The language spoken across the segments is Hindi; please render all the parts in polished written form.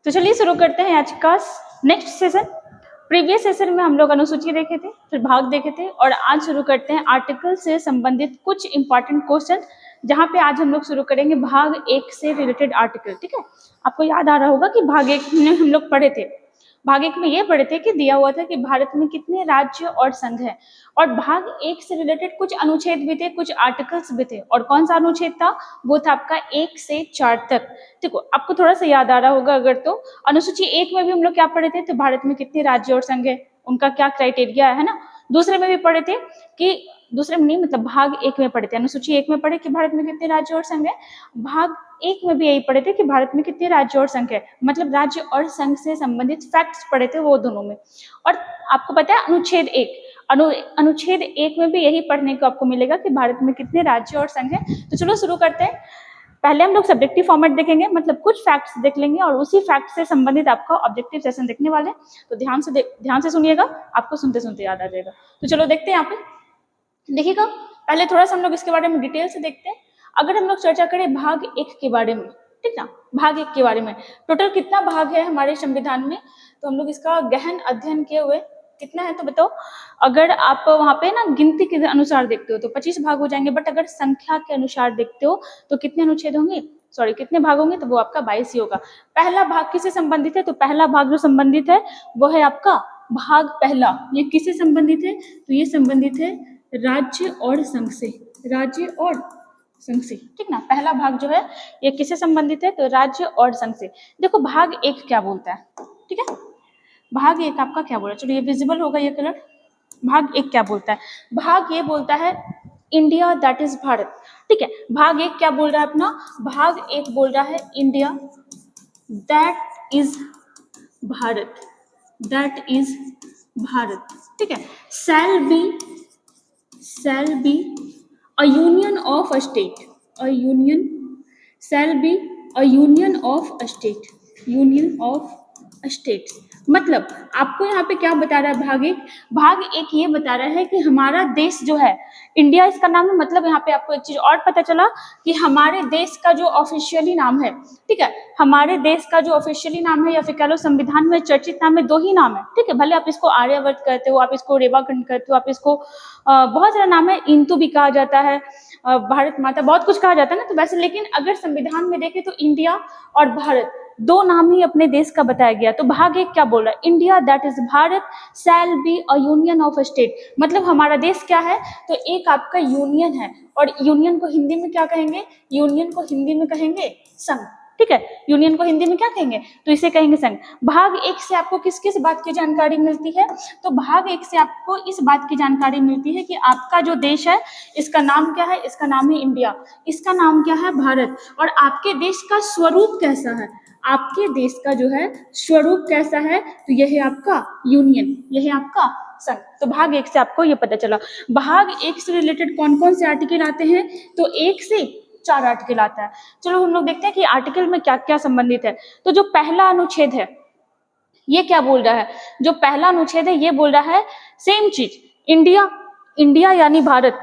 तो चलिए शुरू करते हैं आज का नेक्स्ट सेशन। प्रीवियस सेशन में हम लोग अनुसूची देखे थे, फिर भाग देखे थे, और आज शुरू करते हैं आर्टिकल से संबंधित कुछ इंपॉर्टेंट क्वेश्चन, जहां पे आज हम लोग शुरू करेंगे भाग 1 से रिलेटेड आर्टिकल। ठीक है, आपको याद आ रहा होगा कि भाग 1 में हम लोग पढ़े थे। भाग 1 में ये पढ़े थे कि दिया हुआ था कि भारत में कितने राज्य और संघ है, और भाग 1 से रिलेटेड कुछ अनुच्छेद भी थे, कुछ आर्टिकल्स भी थे। और कौन सा अनुच्छेद था? वो था आपका 1 से 4 तक। देखो, आपको थोड़ा सा याद आ रहा होगा अगर तो अनुसूची 1 में भी हम लोग क्या पढ़े थे, तो भारत में कितने राज्य और संघ है, उनका क्या क्राइटेरिया है ना। दूसरे में भी पढ़े थे कि, दूसरे में नहीं मतलब भाग 1 में पढ़े थे, अनुसूची 1 में पढ़े कि भारत में कितने राज्य और संघ है। भाग 1 में भी यही पढ़े थे कि भारत में कितने राज्य और संघ है, मतलब राज्य और संघ से संबंधित फैक्ट्स पढ़े थे वो दोनों में। और आपको पता है अनुच्छेद 1 में भी यही पढ़ने को आपको मिलेगा कि भारत में कितने राज्य और संघ है। तो चलो शुरू करते हैं। पहले हम लोग सब्जेक्टिव फॉर्मेट देखेंगे, मतलब कुछ फैक्ट्स देख लेंगे और उसी फैक्ट से संबंधित आपका ऑब्जेक्टिव सेशन देखने वाले हैं। तो ध्यान से सुनिएगा, आपको सुनते सुनते याद आ जाएगा। तो चलो देखते हैं। यहाँ पे देखिएगा, पहले थोड़ा सा हम लोग इसके बारे में डिटेल से देखते हैं। अगर हम लोग चर्चा करें भाग 1 के बारे में, ठीक ना, भाग 1 के बारे में टोटल कितना भाग है हमारे संविधान में, तो हम लोग इसका गहन अध्ययन किए हुए कितना है तो बताओ। अगर आप वहां पे ना गिनती के अनुसार देखते हो तो 25 भाग हो जाएंगे, बट अगर संख्या के अनुसार देखते हो तो कितने अनुच्छेद होंगे, सॉरी कितने भाग होंगे, तो वो आपका 22 ही होगा। पहला भाग किससे संबंधित है, तो पहला भाग जो संबंधित है वो है आपका भाग पहला। ये किससे संबंधित है, तो ये संबंधित है राज्य और संघ से, राज्य और संघ से। ठीक ना, पहला भाग जो है ये किससे संबंधित है, तो राज्य और संघ से। देखो भाग 1 क्या बोलता है, ठीक है, भाग 1 आपका क्या बोल रहा है, चलो ये विजिबल होगा ये कलर। भाग 1 क्या बोलता है, भाग ये बोलता है इंडिया दैट इज भारत। ठीक है, भाग 1 क्या बोल रहा है अपना, भाग 1 बोल रहा है India that is Bharat, that is Bharat. ठीक है, shall be a union of a state, a union, shall be a union of a state, union of state. मतलब आपको यहाँ पे क्या बता रहा है भाग एक ये बता रहा है कि हमारा देश जो है, इंडिया इसका नाम है। मतलब यहाँ पे आपको एक चीज और पता चला कि हमारे देश का जो ऑफिशियली नाम है, ठीक है, हमारे देश का जो ऑफिशियली नाम है या फिर कह लो संविधान में चर्चित नाम है, 2 ही नाम है। ठीक है, भले आप इसको आर्यवर्त कहते हो, आप इसको रेवाखंड कहते हो, आप इसको बहुत सारा नाम है, इंतु भी कहा जाता है, भारत माता, बहुत कुछ कहा जाता है ना। तो वैसे लेकिन अगर संविधान में देखें तो इंडिया और भारत 2 नाम ही अपने देश का बताया गया। तो भाग 1 क्या बोल रहा है, India that is Bharat shall be a union of a state. मतलब हमारा देश क्या है, तो एक आपका यूनियन है, और यूनियन को हिंदी में क्या कहेंगे, यूनियन को हिंदी में कहेंगे संघ। ठीक है, यूनियन को हिंदी में क्या कहेंगे, तो इसे कहेंगे संघ। भाग 1 से आपको किस किस बात की जानकारी मिलती है, तो भाग 1 से आपको इस बात की जानकारी मिलती है कि आपका जो देश है इसका नाम क्या है, इसका नाम है इंडिया, इसका नाम क्या है भारत, और आपके देश का स्वरूप कैसा है, आपके देश का जो है स्वरूप कैसा है, तो यह है आपका यूनियन, यह है आपका संघ। तो भाग 1 से आपको ये पता चला। भाग 1 से रिलेटेड कौन कौन से आर्टिकल आते हैं, तो 1 से 4 आर्टिकल आता है। चलो हम लोग देखते हैं कि आर्टिकल में क्या क्या संबंधित है। तो जो पहला अनुच्छेद है ये क्या बोल रहा है, जो पहला अनुच्छेद है ये बोल रहा है सेम चीज, इंडिया, इंडिया यानी भारत,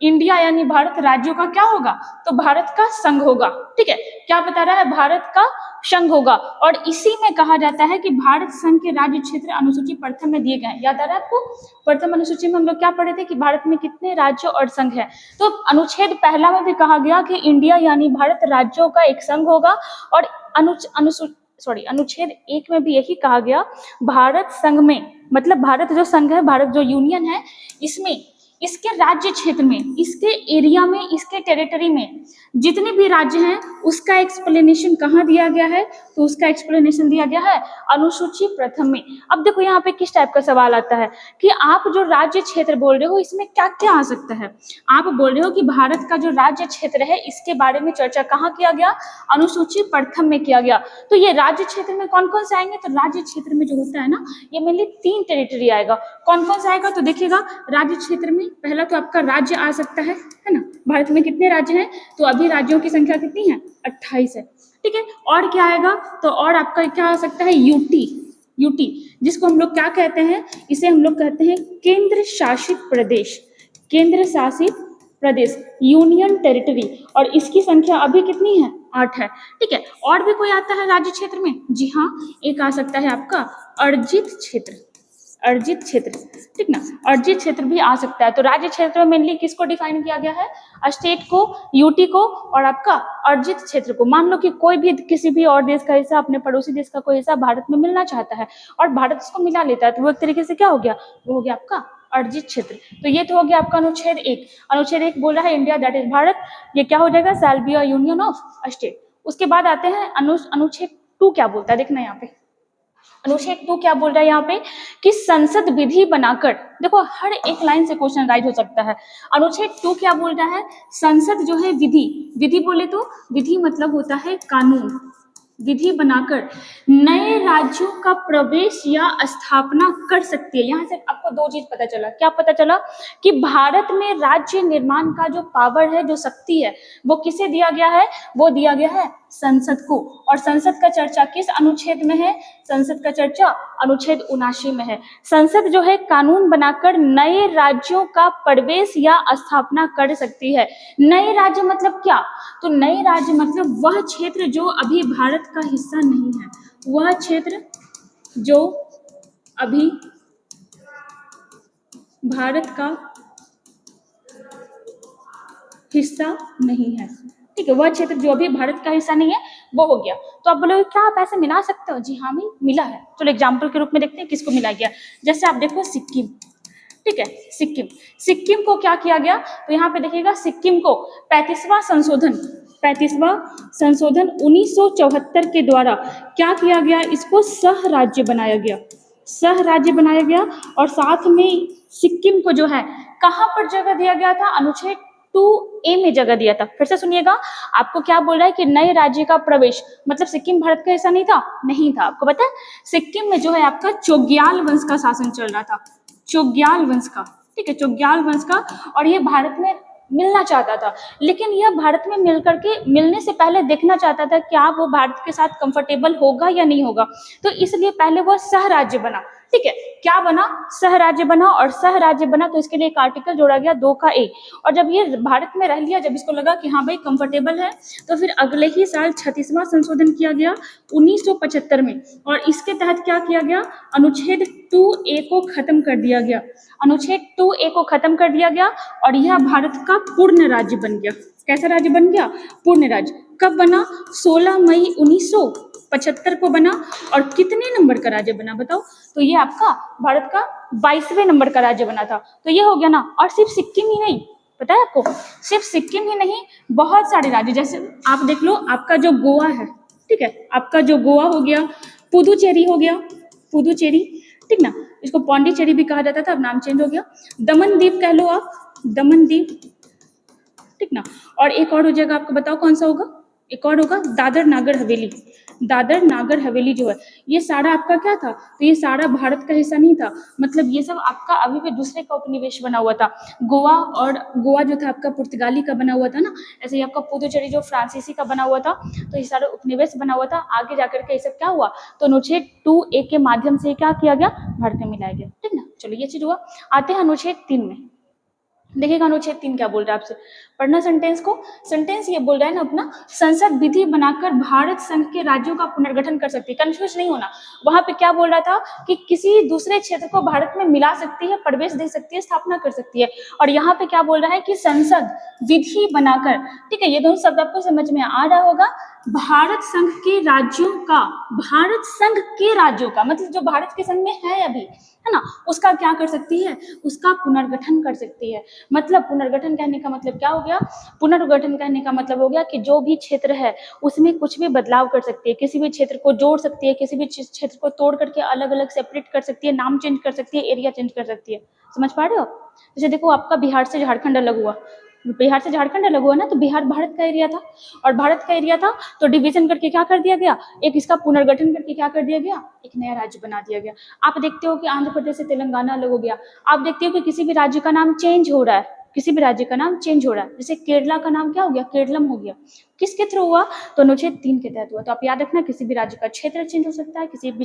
इंडिया यानी भारत राज्यों का क्या होगा, तो भारत का संघ होगा। ठीक है, क्या बता रहा है, भारत का संघ होगा। और इसी में कहा जाता है कि भारत संघ के राज्य क्षेत्र अनुसूची प्रथम में दिए गए हैं। याद आ रहा है आपको, प्रथम अनुसूची में हम लोग क्या पढ़े थे कि भारत में कितने राज्य और संघ है। तो अनुच्छेद पहला में भी कहा गया कि इंडिया यानी भारत राज्यों का एक संघ होगा, और अनुच्छेद 1 में भी यही कहा गया, भारत संघ में, मतलब भारत जो संघ है, भारत जो यूनियन है, इसमें इसके राज्य क्षेत्र में, इसके एरिया में, इसके टेरिटरी में जितने भी राज्य हैं उसका एक्सप्लेनेशन कहाँ दिया गया है, तो उसका एक्सप्लेनेशन दिया गया है अनुसूची प्रथम में। अब देखो यहाँ पे किस टाइप का सवाल आता है कि आप जो राज्य क्षेत्र बोल रहे हो इसमें क्या क्या आ सकता है। आप बोल रहे हो कि भारत का जो राज्य क्षेत्र है इसके बारे में चर्चा कहाँ किया गया, अनुसूची प्रथम में किया गया। तो ये राज्य क्षेत्र में कौन कौन से आएंगे, तो राज्य क्षेत्र में जो होता है ना, ये मेनली 3 टेरिटरी आएगा। कौन कौन सा आएगा, तो देखिएगा राज्य क्षेत्र में पहला तो आपका राज्य आ सकता है ना, भारत में कितने राज्य हैं, तो अभी राज्यों की संख्या कितनी है, 28 है। ठीक है, और क्या आएगा, तो और आपका क्या आ सकता है, यूटी, यूटी जिसको हम लोग क्या कहते हैं, इसे हम लोग कहते हैं केंद्र शासित प्रदेश, केंद्र शासित प्रदेश, यूनियन टेरिटरी, और इसकी संख्या अभी कितनी है, 8 है, ठीक है। और भी कोई आता है राज्य क्षेत्र में? जी हाँ, एक आ सकता है आपका अर्जित क्षेत्र, अर्जित क्षेत्र, ठीक ना, अर्जित क्षेत्र भी आ सकता है। तो राज्य क्षेत्र में मेनली किसको डिफाइन किया गया है? स्टेट को, यूटी को, और आपका अर्जित क्षेत्र को। मान लो कि कोई भी किसी भी और देश का हिस्सा, अपने पड़ोसी देश का कोई हिस्सा भारत में मिलना चाहता है और भारत उसको मिला लेता है, तो वो एक तरीके से क्या हो गया? वो हो गया आपका अर्जित क्षेत्र। तो ये तो हो गया आपका अनुच्छेद 1। अनुच्छेद 1 बोल रहा है इंडिया दैट इज भारत, ये क्या हो जाएगा? Shall be a union of state. उसके बाद आते हैं अनुच्छेद 2 क्या बोलता है, देखना यहाँ पे। अनुच्छेद 2 क्या बोल रहा है यहाँ पे कि संसद विधि बनाकर, देखो हर एक लाइन से क्वेश्चन राइज हो सकता है। अनुच्छेद 2 क्या बोल रहा है? संसद जो है विधि, विधि बोले तो विधि मतलब होता है कानून, विधि बनाकर नए राज्यों का प्रवेश या स्थापना कर सकती है। यहाँ से आपको दो चीज पता चला। क्या पता चला? कि भारत में राज्य निर्माण का जो पावर है, जो शक्ति है, वो किसे दिया गया है? वो दिया गया है संसद को। और संसद का चर्चा किस अनुच्छेद में है? संसद का चर्चा अनुच्छेद 79 में है। संसद जो है कानून बनाकर नए राज्यों का प्रवेश या स्थापना कर सकती है। नए राज्य मतलब क्या? तो नए राज्य मतलब वह क्षेत्र जो अभी भारत का हिस्सा नहीं है, वह क्षेत्र जो अभी भारत का हिस्सा नहीं है, ठीक है। वह क्षेत्र जो अभी भारत का हिस्सा नहीं है, वो हो गया। तो आप बोलोगे क्या आप ऐसे मिला सकते हो? जी हाँ, मैं मिला है। चलो एग्जाम्पल के रूप में देखते हैं किसको मिला गया। जैसे आप देखो सिक्किम, ठीक है, सिक्किम, सिक्किम को क्या किया गया? तो यहाँ पे देखिएगा सिक्किम को 35वां संशोधन 1974 के द्वारा क्या किया गया? इसको सह राज्य बनाया गया, सह राज्य बनाया गया। और साथ में सिक्किम को जो है कहाँ पर जगह दिया गया था? अनुच्छेद 2A में जगह दिया था। फिर से सुनिएगा, आपको क्या बोल रहा है कि नए राज्य का प्रवेश, मतलब सिक्किम भारत का हिस्सा नहीं था, नहीं था। आपको पता है सिक्किम में जो है आपका चोग्याल वंश का शासन चल रहा था, चोग्याल वंश का, ठीक है, चोग्याल वंश का। और ये भारत में मिलना चाहता था, लेकिन यह भारत में मिल करके मिलने से पहले देखना चाहता था क्या वो भारत के साथ कंफर्टेबल होगा या नहीं होगा। तो इसलिए पहले वह सह राज्य बना, ठीक है। क्या बना? सह राज्य बना। और सह राज्य बना तो इसके लिए एक आर्टिकल जोड़ा गया 2 का A। और जब ये भारत में रह लिया, जब इसको लगा कि हाँ भाई कंफर्टेबल है, तो फिर अगले ही साल 36वां संशोधन किया गया 1975 में। और इसके तहत क्या किया गया? अनुच्छेद 2A को खत्म कर दिया गया, अनुच्छेद 2A को खत्म कर दिया गया। और यह भारत का पूर्ण राज्य बन गया। कैसा राज्य बन गया? पूर्ण राज्य। कब बना? 16 मई 1975 को बना। और कितने नंबर का राज्य बना बताओ? तो ये आपका भारत का 22वें नंबर का राज्य बना था। तो ये हो गया ना। और सिर्फ सिक्किम ही नहीं, पता है आपको, सिर्फ सिक्किम ही नहीं, बहुत सारे राज्य, जैसे आप देख लो आपका जो गोवा है, ठीक है, आपका जो गोवा हो गया, पुदुचेरी हो गया, पुदुचेरी, ठीक ना, इसको पौंडीचेरी भी कहा जाता था, अब नाम चेंज हो गया। दमन द्वीप कह लो आप, दमन द्वीप, ठीक ना। और एक और हो जाएगा, आपको बताओ कौन सा होगा? एक और होगा दादर नागर हवेली। दादर नागर हवेली जो है, ये सारा आपका क्या था? तो ये सारा भारत का हिस्सा नहीं था, मतलब ये सब आपका अभी भी दूसरे का उपनिवेश बना हुआ था। गोवा, और गोवा जो था आपका पुर्तगाली का बना हुआ था ना, ऐसे ही आपका पुदुचेरी जो फ्रांसीसी का बना हुआ था। तो ये सारा उपनिवेश बना हुआ था। आगे जाकर के ये सब क्या हुआ? तो अनुच्छेद 2A के माध्यम से क्या किया गया? भारत में मिलाया गया, ठीक ना। चलो ये चीज हुआ। आते हैं अनुच्छेद 3 में। देखिएगा अनुच्छेद 3 क्या बोल रहा है आपसे, पढ़ना सेंटेंस को। सेंटेंस ये बोल रहा है ना अपना, संसद विधि बनाकर भारत संघ के राज्यों का पुनर्गठन कर सकती है। कंफ्यूज नहीं होना, वहां पे क्या बोल रहा था कि किसी दूसरे क्षेत्र को भारत में मिला सकती है, प्रवेश दे सकती है, स्थापना कर सकती है। और यहाँ पे क्या बोल रहा है कि संसद विधि बनाकर, ठीक है, ये दोनों शब्द आपको समझ में आ रहा होगा। भारत संघ के राज्यों का, भारत संघ के राज्यों का मतलब जो भारत के संघ में है अभी, है ना, उसका क्या कर सकती है? उसका पुनर्गठन कर सकती है। मतलब पुनर्गठन कहने का मतलब क्या हो गया? पुनर्गठन कहने का मतलब हो गया कि जो भी क्षेत्र है उसमें कुछ भी बदलाव कर सकती है, किसी भी क्षेत्र को जोड़ सकती है, किसी भी क्षेत्र को तोड़ करके अलग अलग सेपरेट कर सकती है, नाम चेंज कर सकती है, एरिया चेंज कर सकती है। समझ पा रहे हो? जैसे देखो आपका बिहार से झारखंड अलग हुआ, बिहार से झारखंड अलग हुआ ना, तो बिहार भारत का एरिया था, और भारत का एरिया था तो डिवीजन करके क्या कर दिया गया? एक इसका पुनर्गठन करके क्या कर दिया गया? एक नया राज्य बना दिया गया। आप देखते हो कि आंध्र प्रदेश से तेलंगाना अलग हो गया, आप देखते हो कि किसी भी राज्य का नाम चेंज हो रहा है, किसी भी राज्य का नाम चेंज हो रहा है, जैसे केरला का नाम क्या हो गया, केरलम हो गया, किसके थ्रू हुआ, तो अनुच्छेद 3 के तहत हुआ। तो आप याद रखना, किसी भी राज्य का क्षेत्र चेंज हो सकता है, किसी भी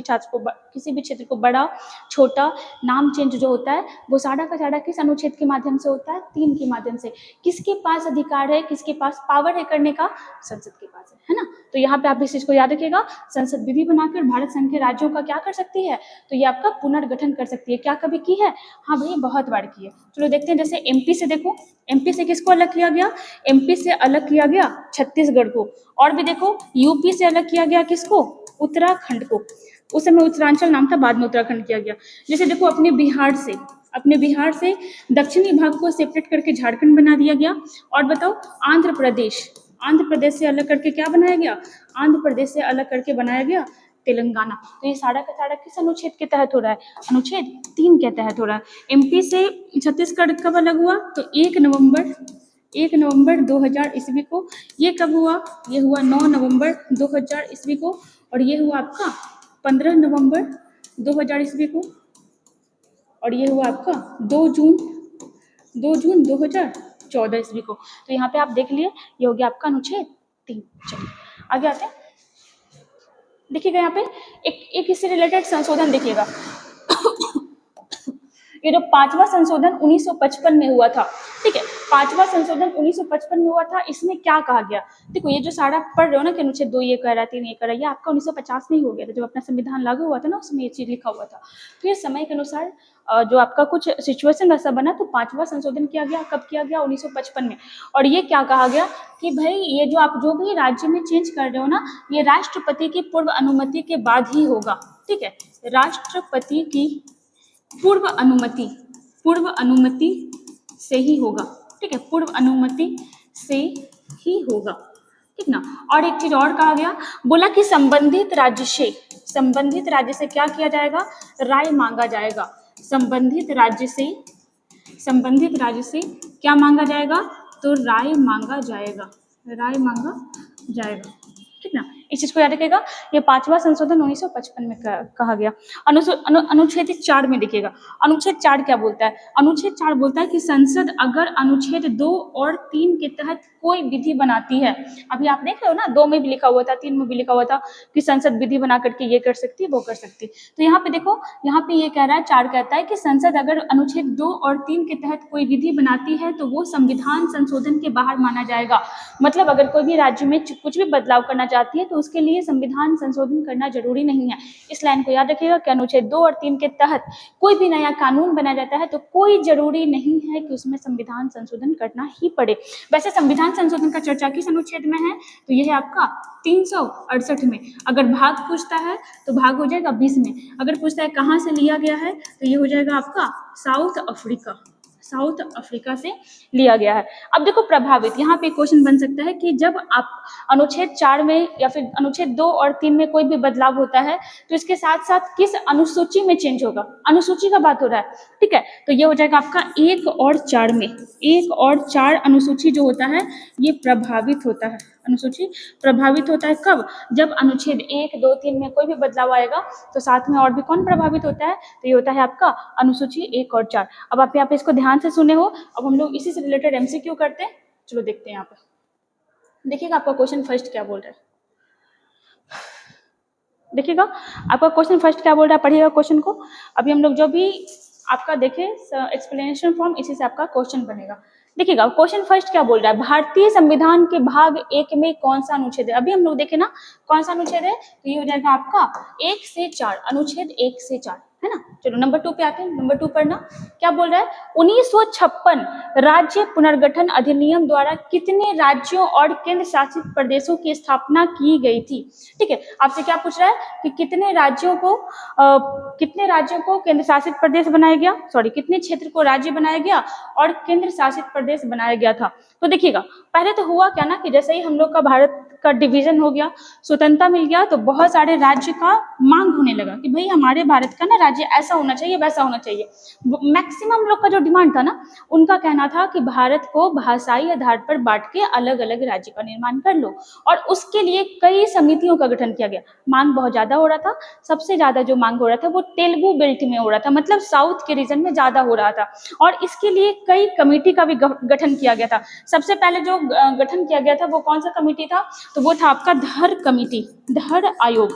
क्षेत्र को बड़ा छोटा नाम चेंज जो होता है वो सारा का सारा किस अनुच्छेद के माध्यम से होता है, 3 के माध्यम से। किसके पास अधिकार है, किसके पास पावर है करने का, संसद के पास है ना। तो यहाँ पे आप इस चीज को याद रखिएगा, संसद विधि बनाकर भारत संघ के राज्यों का क्या कर सकती है, तो ये आपका पुनर्गठन कर सकती है। क्या कभी की है, हाँ भाई बहुत बार की है। चलो देखते हैं, जैसे एमपी से देखो, एमपी से किसको अलग किया गया, एमपी से अलग किया गया छत्तीसगढ़ को। और भी देखो, यूपी से अलग किया गया किसको, उत्तराखंड को। उस समय उत्तरांचल नाम था, बाद में उत्तराखंड किया गया। जैसे देखो, अपने बिहार से दक्षिणी भाग को सेपरेट करके झारखंड बना दिया गया। और बताओ, आंध्र प्रदेश से अलग करके क्या बनाया गया, आंध्र प्रदेश से अलग करके बनाया गया तेलंगाना। तो ये सारा का सारा किस अनुच्छेद के तहत हो रहा है, अनुच्छेद 3 के तहत हो रहा है। एमपी से छत्तीसगढ़ कब अलग हुआ, तो 1 नवंबर 2000 ईस्वी को। ये कब हुआ, ये हुआ 9 नवंबर 2000 ईस्वी को। और ये हुआ आपका 15 नवंबर 2000 ईस्वी को। और ये हुआ आपका 2 जून 2014 ईस्वी को। तो यहाँ पे आप देख लिए, ये हो गया आपका अनुच्छेद 3। चलिए आगे आते हैं। देखिएगा यहाँ पे एक इससे रिलेटेड संशोधन देखिएगा। ये जो 5वां संशोधन 1955 में हुआ था, ठीक है, 5वां संशोधन 1955 में हुआ था। इसमें क्या कहा गया, देखो ये जो सारा पढ़ रहे हो ना कि अनुच्छेद 2 ये कह रहा है, 3 ये कह रहा है, ये आपका 1950 में ही हो गया था, जब अपना संविधान लागू हुआ था ना, उसमें ये चीज लिखा हुआ था। फिर समय के अनुसार जो आपका कुछ सिचुएशन ऐसा बना, तो 5वां संशोधन किया गया। कब किया गया, 1955 में। और ये क्या कहा गया कि भाई ये जो आप जो भी राज्य में चेंज कर रहे हो ना, ये राष्ट्रपति की पूर्व अनुमति के बाद ही होगा, ठीक है, राष्ट्रपति की पूर्व अनुमति से ही होगा, ठीक है, पूर्व अनुमति से ही होगा, ठीक ना। और एक चीज और कहा गया, बोला कि संबंधित राज्य से क्या किया जाएगा, राय मांगा जाएगा। संबंधित राज्य से क्या मांगा जाएगा, तो राय मांगा जाएगा, ठीक ना। इस चीज को याद रखिएगा, ये 5वां संशोधन 1955 में कहा गया। अनुच्छेद 4 में देखिएगा, अनुच्छेद 4 क्या बोलता है, अनुच्छेद 4 बोलता है कि संसद अगर अनुच्छेद 2 और 3 के तहत कोई विधि बनाती है, अभी आप देख रहे हो ना, 2 में भी लिखा हुआ था, 3 में भी लिखा हुआ था कि संसद विधि बना करके ये कर सकती है, वो कर सकती है। तो यहाँ पे देखो, यहाँ पे ये कह रहा है, 4 कहता है कि संसद अगर अनुच्छेद 2 और 3 के तहत कोई विधि बनाती है तो वो संविधान संशोधन के बाहर माना जाएगा। मतलब अगर कोई भी राज्य में कुछ भी बदलाव करना चाहती है तो उसके लिए संविधान संशोधन करना जरूरी नहीं है। इस लाइन को याद रखिएगा कि अनुच्छेद 2 और 3 के तहत कोई भी नया कानून बनाया जाता है तो कोई जरूरी नहीं है कि उसमें संविधान संशोधन करना ही पड़े। वैसे संविधान संशोधन का चर्चा किस अनुच्छेद में है, तो यह है आपका 368 में। अगर भाग पूछता है तो भाग हो जाएगा 20 में। अगर पूछता है कहाँ से लिया गया है तो ये हो जाएगा आपका साउथ अफ्रीका से लिया गया है। अब देखो प्रभावित, यहाँ पे क्वेश्चन बन सकता है कि जब आप अनुच्छेद 4 में या फिर अनुच्छेद 2 और 3 में कोई भी बदलाव होता है तो इसके साथ साथ किस अनुसूची में चेंज होगा, अनुसूची का बात हो रहा है, ठीक है। तो ये हो जाएगा आपका 1 और 4 में, 1 और 4 अनुसूची जो होता है ये प्रभावित होता है। अनुसूची प्रभावित होता है कब, जब अनुच्छेद 1, 2, 3 में कोई भी बदलाव आएगा तो साथ में और भी कौन प्रभावित होता है, तो ये होता है आपका अनुसूची 1 और 4। अब आप यहाँ पे इसको ध्यान से सुने हो। अब हम लोग इसी से रिलेटेड एमसीक्यू करते हैं, चलो देखते हैं। यहाँ पे देखिएगा आपका क्वेश्चन फर्स्ट क्या बोल रहा है, देखिएगा आपका क्वेश्चन फर्स्ट क्या बोल रहा है, पढ़िएगा क्वेश्चन को। अभी हम लोग जो भी आपका देखें एक्सप्लेनेशन फॉर्म, इसी से आपका क्वेश्चन बनेगा। देखिएगा क्वेश्चन फर्स्ट क्या बोल रहा है, भारतीय संविधान के भाग 1 में कौन सा अनुच्छेद है। अभी हम लोग देखें ना कौन सा अनुच्छेद है, तो ये हो जाएगा आपका 1 से 4, अनुच्छेद 1 से 4, है ना। चलो नंबर 2 पे आते हैं। नंबर 2 पढ़ना क्या बोल रहा है, 1956 राज्य पुनर्गठन अधिनियम द्वारा कितने राज्यों और केंद्र शासित प्रदेशों की स्थापना की गई थी। ठीक है, आपसे क्या पूछ रहा है कि कितने राज्यों को केंद्र शासित प्रदेश बनाया गया, सॉरी कितने क्षेत्र को राज्य बनाया गया और केंद्र शासित प्रदेश बनाया गया था। तो देखिएगा पहले तो हुआ क्या ना कि जैसे ही हम लोग का भारत का डिवीजन हो गया, स्वतंत्रता मिल गया, तो बहुत सारे राज्य का मांग होने लगा कि भाई हमारे भारत का ना राज्य ऐसा होना चाहिए, वैसा होना चाहिए। मैक्सिमम लोग का जो डिमांड था ना, उनका कहना था कि भारत को भाषाई आधार पर बांट के अलग अलग राज्य का निर्माण कर लो, और उसके लिए कई समितियों का गठन किया गया। मांग बहुत ज्यादा हो रहा था, सबसे ज्यादा जो मांग हो रहा था वो तेलुगु बेल्ट में हो रहा था, मतलब साउथ के रीजन में ज्यादा हो रहा था, और इसके लिए कई कमेटी का भी गठन किया गया था। सबसे पहले जो गठन किया गया था वो कौन सा कमेटी था, तो वो था आपका धर कमेटी, धर आयोग,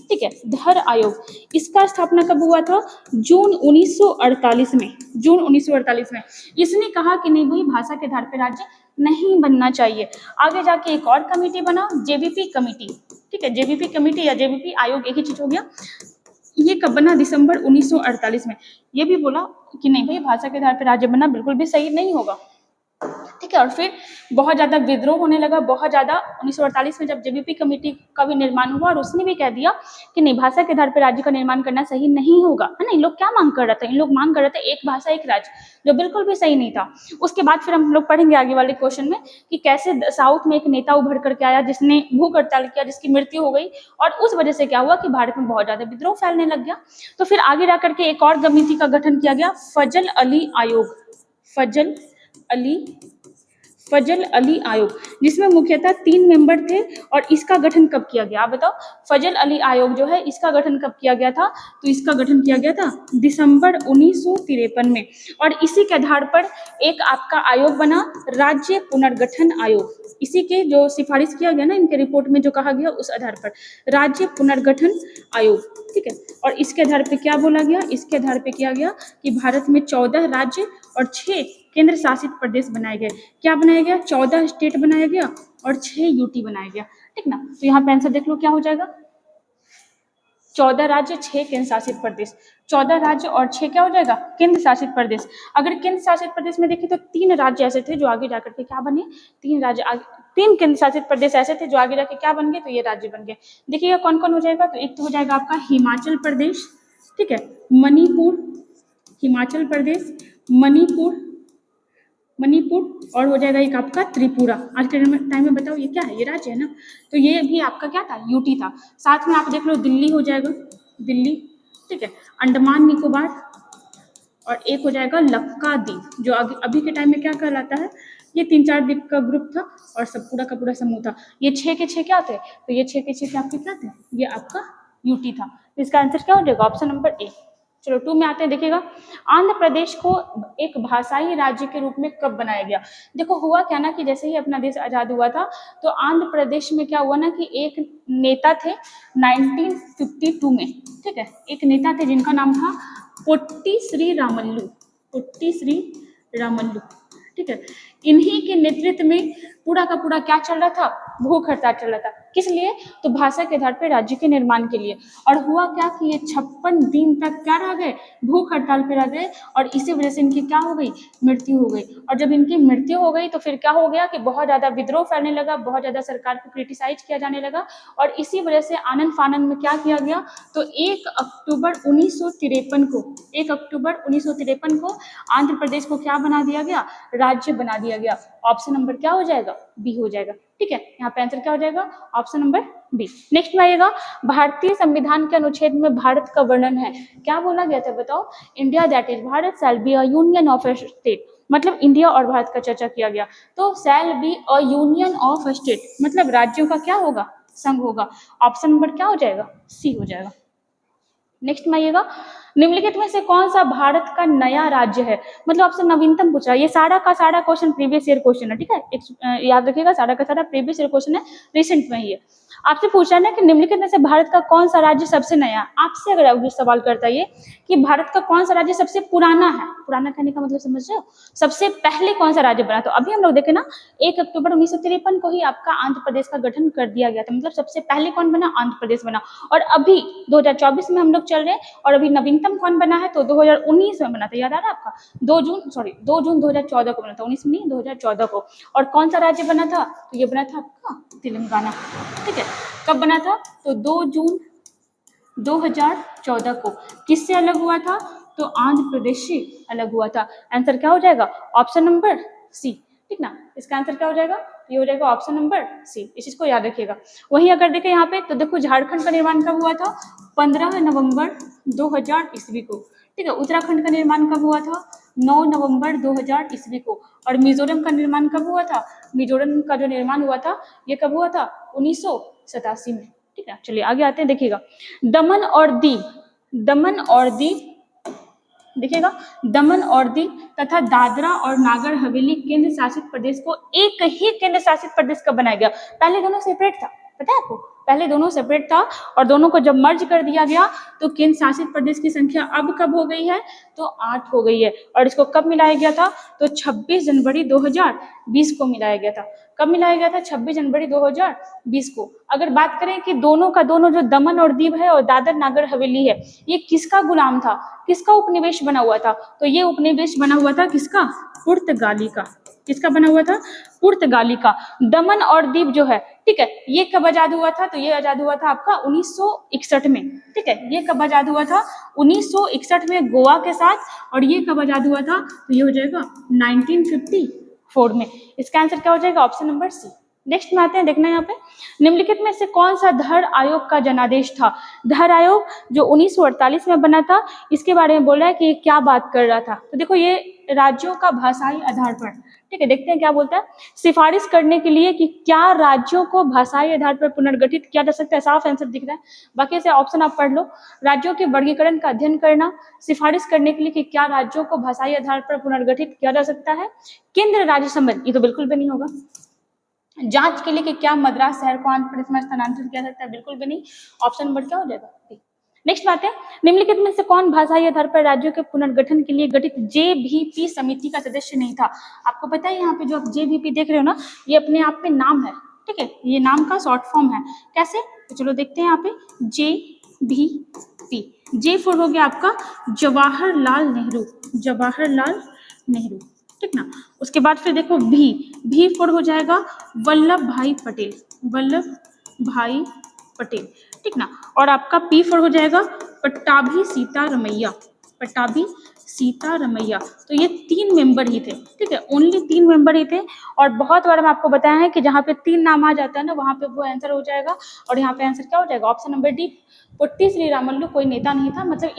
ठीक है, धर आयोग। इसका स्थापना कब हुआ था, जून 1948 में, जून 1948 में। इसने कहा कि नहीं भाई, भाषा के आधार पर राज्य नहीं बनना चाहिए। आगे जाके एक और कमेटी बना, जेबीपी कमेटी, ठीक है, जेबीपी कमेटी या जेबीपी आयोग एक ही चीज हो गया। ये कब बना, दिसंबर 1948 में। ये भी बोला कि नहीं भाई, भाषा के आधार पर राज्य बनना बिल्कुल भी सही नहीं होगा, ठीक है। और फिर बहुत ज्यादा विद्रोह होने लगा, बहुत ज्यादा। 1948 में जब जेबीपी कमेटी का भी निर्माण हुआ, और उसने भी कह दिया कि नहीं, भाषा के आधार पर राज्य का निर्माण करना सही नहीं होगा, है ना। इन लोग क्या मांग कर रहे थे, इन लोग मांग कर रहे थे एक भाषा एक राज्य, जो बिल्कुल भी सही नहीं था। उसके बाद फिर हम लोग पढ़ेंगे आगे वाले क्वेश्चन में कि कैसे साउथ में एक नेता उभर करके आया जिसने भूख हड़ताल किया, जिसकी मृत्यु हो गई, और उस वजह से क्या हुआ कि भारत में बहुत ज्यादा विद्रोह फैलने लग गया। तो फिर आगे जा करके एक और कमेटी का गठन किया गया, फजल अली आयोग, फजल अली आयोग, जिसमें मुख्यतः 3 मेंबर थे। और इसका गठन कब किया गया, आप बताओ। फजल अली आयोग जो है, इसका गठन कब किया गया था, तो इसका गठन किया गया था दिसंबर 1953 में। और इसी के आधार पर एक आपका आयोग बना, राज्य पुनर्गठन आयोग। इसी के जो सिफारिश किया गया ना इनके रिपोर्ट में, जो कहा गया, उस आधार पर राज्य पुनर्गठन आयोग, ठीक है। और इसके आधार पर क्या बोला गया, इसके आधार पर किया गया कि भारत में 14 राज्य और 6 केंद्र शासित प्रदेश बनाए गए। क्या बनाया गया, 14 स्टेट बनाया गया और 6 यूटी बनाया गया, ठीक ना। तो यहाँ पे आंसर देख लो क्या हो जाएगा, 14 राज्य 6 केंद्र शासित प्रदेश, 14 राज्य और 6 क्या हो जाएगा, केंद्र शासित प्रदेश। अगर केंद्र शासित प्रदेश में देखें तो 3 राज्य ऐसे थे जो आगे जाकर के क्या बने, 3 राज्य 3 केंद्र शासित प्रदेश ऐसे थे जो आगे जाके क्या बन गए, तो ये राज्य बन गए। देखिएगा कौन कौन हो जाएगा, तो एक तो हो जाएगा आपका हिमाचल प्रदेश, ठीक है, मणिपुर, हिमाचल प्रदेश, मणिपुर और हो जाएगा एक आपका त्रिपुरा। आज के टाइम में बताओ ये क्या है, ये राज्य है ना। तो ये भी आपका क्या था, यूटी था। साथ में आप देख लो दिल्ली हो जाएगा, दिल्ली, ठीक है, अंडमान निकोबार, और एक हो जाएगा लक्काद्वीप, जो अभी के टाइम में क्या कहलाता है, ये 3-4 द्वीप का ग्रुप था और सब पूरा का पूरा समूह था। ये 6 के 6 क्या थे, तो ये 6 के 6 आपके क्या थे, ये आपका यूटी था। तो इसका आंसर क्या हो जाएगा, ऑप्शन नंबर ए। चलो 2 में आते हैं, देखिएगा आंध्र प्रदेश को एक भाषाई राज्य के रूप में कब बनाया गया। देखो हुआ क्या ना कि जैसे ही अपना देश आजाद हुआ था, तो आंध्र प्रदेश में क्या हुआ ना कि एक नेता थे 1952 में, ठीक है, एक नेता थे जिनका नाम था पोट्टी श्री रामल्लू, पोट्टी श्री रामल्लू, ठीक है। इन्हीं के नेतृत्व में पूरा का पूरा क्या चल रहा था, भूख हड़ताल चल रहा था। किस लिए, तो भाषा के आधार पर राज्य के निर्माण के लिए। और हुआ क्या कि ये 56 दिन तक क्या रह गए, भूख हड़ताल पे रह गए, और इसी वजह से इनकी क्या हो गई, मृत्यु हो गई। और जब इनकी मृत्यु हो गई तो फिर क्या हो गया कि बहुत ज्यादा विद्रोह फैलने लगा, बहुत ज्यादा सरकार को क्रिटिसाइज किया जाने लगा, और इसी वजह से आनंद फानंद में क्या किया गया, तो 1 अक्टूबर 1953 को, 1 अक्टूबर 1953 को आंध्र प्रदेश को क्या बना दिया गया, राज्य बना दिया गया। ऑप्शन नंबर क्या हो जाएगा, बी हो जाएगा, ठीक है। यहाँ पे आंसर क्या हो जाएगा, ऑप्शन नंबर बी। नेक्स्ट में आइएगा, भारतीय संविधान के अनुच्छेद में भारत का वर्णन है, क्या बोला गया था बताओ, India that is Bharat shall be a union of a state, मतलब इंडिया और भारत का चर्चा किया गया। तो shall be a union of a state, मतलब राज्यों का क्या होगा, संघ होगा। ऑप्शन नंबर क्या हो जाएगा, सी हो जाएगा। नेक्स्ट में आइएगा, निम्नलिखित में से कौन सा भारत का नया राज्य है, मतलब आपसे नवीनतम पूछा। ये सारा का सारा क्वेश्चन प्रीवियस ईयर क्वेश्चन है, ठीक है, याद रखिएगा सारा का सारा प्रीवियस ईयर क्वेश्चन है, रिसेंट में ही है। आपसे पूछा ना कि निम्नलिखित में से भारत का कौन सा राज्य सबसे नया, आपसे अगर अभी सवाल करता है कि भारत का कौन सा राज्य सबसे पुराना है, पुराना कहने का मतलब समझ रहे हो, सबसे पहले कौन सा राज्य बना, तो अभी हम लोग देखें ना 1 अक्टूबर 1953 को ही आपका आंध्र प्रदेश का गठन कर दिया गया था, मतलब सबसे पहले कौन बना, आंध्र प्रदेश बना। और अभी 2024 में हम लोग चल रहे हैं, और अभी नवीनतम कौन बना है, तो 2019 में बना था, याद आ रहा है आपका, 2 जून 2014 को बना था, 19 में नहीं 2014 को। और कौन सा राज्य बना था, तो ये बना था आपका तेलंगाना, ठीक है। कब बना था, तो 2 जून 2014 को। किससे अलग हुआ था, तो आंध्र प्रदेश से अलग हुआ था। आंसर क्या हो जाएगा, ऑप्शन नंबर सी, ठीक ना। इसका आंसर क्या हो जाएगा, ये हो जाएगा ऑप्शन नंबर सी, इस चीज को याद रखिएगा। वही अगर देखें यहाँ पे, तो देखो झारखंड का निर्माण कब हुआ था, 15 नवंबर 2000 ईस्वी को। ठीक है, उत्तराखंड का निर्माण कब हुआ था? 9 नवंबर 2000 ईस्वी को। और मिजोरम का निर्माण कब हुआ था? मिजोरम का जो निर्माण हुआ था ये कब हुआ था? 1987 में। ठीक है, चलिए आगे आते हैं, देखिएगा दमन और दीव, दमन और दीव देखिएगा, दमन और दीव तथा दादरा और नागर हवेली केंद्र शासित प्रदेश को एक ही केंद्र शासित प्रदेश कब बनाया गया? पहले दोनों सेपरेट था, पता है आपको? पहले दोनों सेपरेट था और दोनों को जब मर्ज कर दिया गया तो केंद्र शासित प्रदेश की संख्या अब कब हो गई है? तो 8 हो गई है। और इसको कब मिलाया गया था? तो 26 जनवरी 2020 को मिलाया गया था। कब मिलाया गया था? 26 जनवरी 2020 को। अगर बात करें कि दोनों का दोनों जो दमन और दीव है और दादर नागर हवेली है, ये किसका गुलाम था, किसका उपनिवेश बना हुआ था? तो ये उपनिवेश बना हुआ था किसका? पुर्तगाली का। किसका बना हुआ था? पुर्तगाली का। दमन और दीव जो है, ठीक है, ये कब आजाद हुआ था? तो ये आजाद हुआ था आपका 1961 में। ठीक है, ये कब आजाद हुआ था? 1961 में गोवा के साथ। और ये कब आजाद हुआ था? तो ये हो जाएगा 1954 में। इसका आंसर क्या हो जाएगा? Option number C. नेक्स्ट में आते हैं, देखना यहाँ पे, निम्नलिखित में से कौन सा धर आयोग का जनादेश था? धर आयोग जो 1948 में बना था, इसके बारे में बोल रहा है कि ये क्या बात कर रहा था। तो देखो, ये राज्यों का भाषाई आधार पर, ठीक है, देखते हैं क्या बोलता है। सिफारिश करने के लिए कि क्या राज्यों को भाषाई आधार पर पुनर्गठित किया जा सकता है, साफ आंसर दिख रहा है, बाकी से ऑप्शन आप पढ़ लो। राज्यों के वर्गीकरण का अध्ययन करना, सिफारिश करने के लिए कि क्या राज्यों को भाषाई आधार पर पुनर्गठित किया जा सकता है, केंद्र राज्य संबंध, ये तो बिल्कुल भी नहीं होगा। जांच के लिए कि क्या मद्रास शहर को आंध्र प्रदेश में स्थानांतरित किया सकता है, बिल्कुल भी नहीं। ऑप्शन नंबर क्या हो जाएगा? नेक्स्ट बात है, निम्नलिखित में से कौन भाषाई आधार पर राज्यों के पुनर्गठन के लिए गठित जेवीपी समिति का सदस्य नहीं था? आपको पता है यहाँ पे जो आप जेवीपी देख रहे हो ना, ये अपने आप में नाम है, ठीक है, ये नाम का शॉर्ट फॉर्म है। कैसे? तो चलो देखते हैं यहाँ पे, जेवीपी, जे फॉर हो गया आपका जवाहरलाल नेहरू, जवाहरलाल नेहरू, ठीक ना। उसके बाद फिर देखो भी फॉर हो जाएगा वल्लभ भाई पटेल, वल्लभ भाई पटेल, ठीक ना। और आपका पी फॉर हो जाएगा पट्टाभी सीतारमैया, पट्टाभी सीतारमैया। तो ये 3 मेंबर ही थे, ठीक है, ओनली 3 मेंबर ही थे। और बहुत बार मैं आपको बताया है कि जहाँ पे 3 नाम आ जाता है ना, वहाँ पे वो आंसर हो जाएगा। और यहाँ पे आंसर क्या हो जाएगा? Option number D, potty Sriramulu कोई नेता नहीं था, मतलब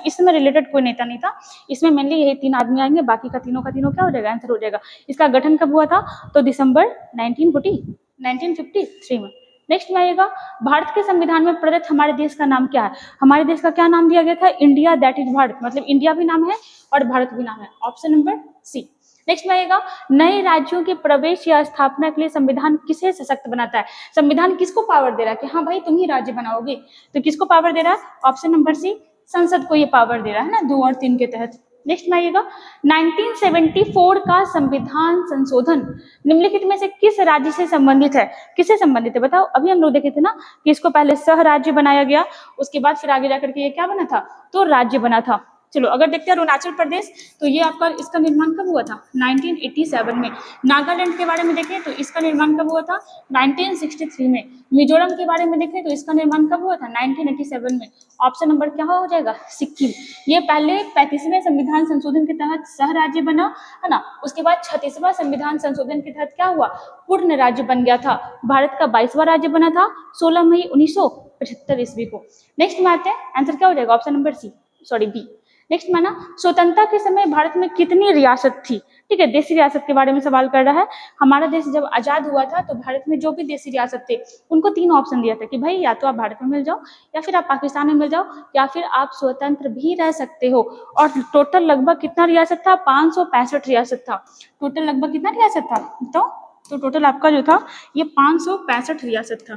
इसमें रिलेटेड कोई नेता नहीं था। इसमें मेनली यही 3 आदमी आएंगे, बाकी का तीनों क्या हो जाएगा? आंसर हो जाएगा। इसका गठन कब हुआ था? तो दिसंबर 1953 में। नेक्स्ट में आएगा, भारत के संविधान में प्रदत्त हमारे देश का नाम क्या है? हमारे देश का क्या नाम दिया गया था? इंडिया दैट इज भारत, मतलब इंडिया भी नाम है और भारत भी नाम है। Option number C. नेक्स्ट में आएगा, नए राज्यों के प्रवेश या स्थापना के लिए संविधान किसे सशक्त बनाता है? संविधान किसको पावर दे रहा है कि हाँ भाई तुम ही राज्य बनाओगे? तो किसको पावर दे रहा है? ऑप्शन नंबर सी, संसद को ये पावर दे रहा है ना, 2 और 3 के तहत। नेक्स्ट में आइएगा, 1974 का संविधान संशोधन निम्नलिखित में से किस राज्य से संबंधित है? किससे संबंधित है बताओ? अभी हम लोग देखे थे ना कि इसको पहले सह राज्य बनाया गया, उसके बाद फिर आगे जाकर के ये क्या बना था? तो राज्य बना था। चलो अगर देखते हैं अरुणाचल प्रदेश, तो ये आपका इसका निर्माण कब हुआ था? 1987 में। नागालैंड के बारे में देखें तो इसका निर्माण कब हुआ था? 1963 में। मिजोरम के बारे में देखें तो इसका निर्माण कब हुआ था? 1987 में। ऑप्शन नंबर क्या हो जाएगा? सिक्किम। ये पहले 35वें संविधान संशोधन के तहत सह राज्य बना, है ना। उसके बाद 36वां संविधान संशोधन के तहत क्या हुआ? पूर्ण राज्य बन गया था। भारत का 22वां राज्य बना था 16 मई 1975 ईस्वी को। नेक्स्ट में आते हैं, आंसर क्या हो जाएगा? Option number C, sorry B. Next में ना, स्वतंत्रता के समय भारत में कितनी रियासत थी? ठीक है, देशी रियासत के बारे में सवाल कर रहा है। हमारा देश जब आजाद हुआ था तो भारत में जो भी देशी रियासत थे उनको 3 ऑप्शन दिया था कि भाई या तो आप भारत में मिल जाओ, या फिर आप पाकिस्तान में मिल जाओ, या फिर आप स्वतंत्र भी रह सकते हो। और टोटल लगभग कितना रियासत था? 565 रियासत था। टोटल लगभग कितना रियासत था बताओ? तो टोटल आपका जो था ये 565 रियासत था,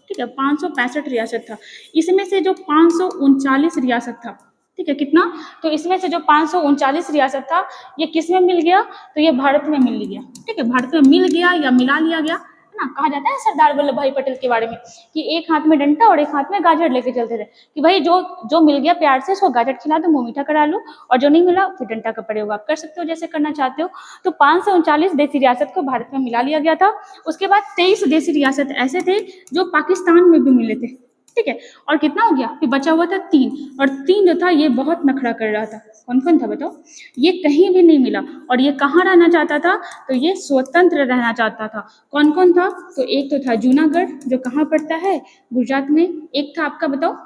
ठीक है, 565 रियासत था। इसमें से जो 539 रियासत था, ठीक है, कितना? तो इसमें से जो 539 रियासत था ये किस में मिल गया? तो ये भारत में मिल गया, ठीक है, भारत में मिल गया या मिला लिया गया, है ना। कहा जाता है सरदार वल्लभ भाई पटेल के बारे में कि एक हाथ में डंडा और एक हाथ में गाजर लेके चलते थे, कि भाई जो मिल गया प्यार से उसको गाजर खिला दो, मुंह मीठा करा लो, और जो नहीं मिला फिर डंडा का पड़े हुआ। आप कर सकते हो जैसे करना चाहते हो। तो 539 देशी रियासत को भारत में मिला लिया गया था। उसके बाद 23 देशी रियासत ऐसे थे जो पाकिस्तान में भी मिले थे, ठीक है। और कितना हो गया? फिर बचा हुआ था 3, और 3 जो था ये बहुत नखरा कर रहा था। कौन कौन था बताओ? ये कहीं भी नहीं मिला, और ये कहाँ रहना चाहता था? तो ये स्वतंत्र रहना चाहता था। कौन कौन था? तो एक तो था जूनागढ़, जो कहाँ पड़ता है? गुजरात में। एक था आपका बताओ,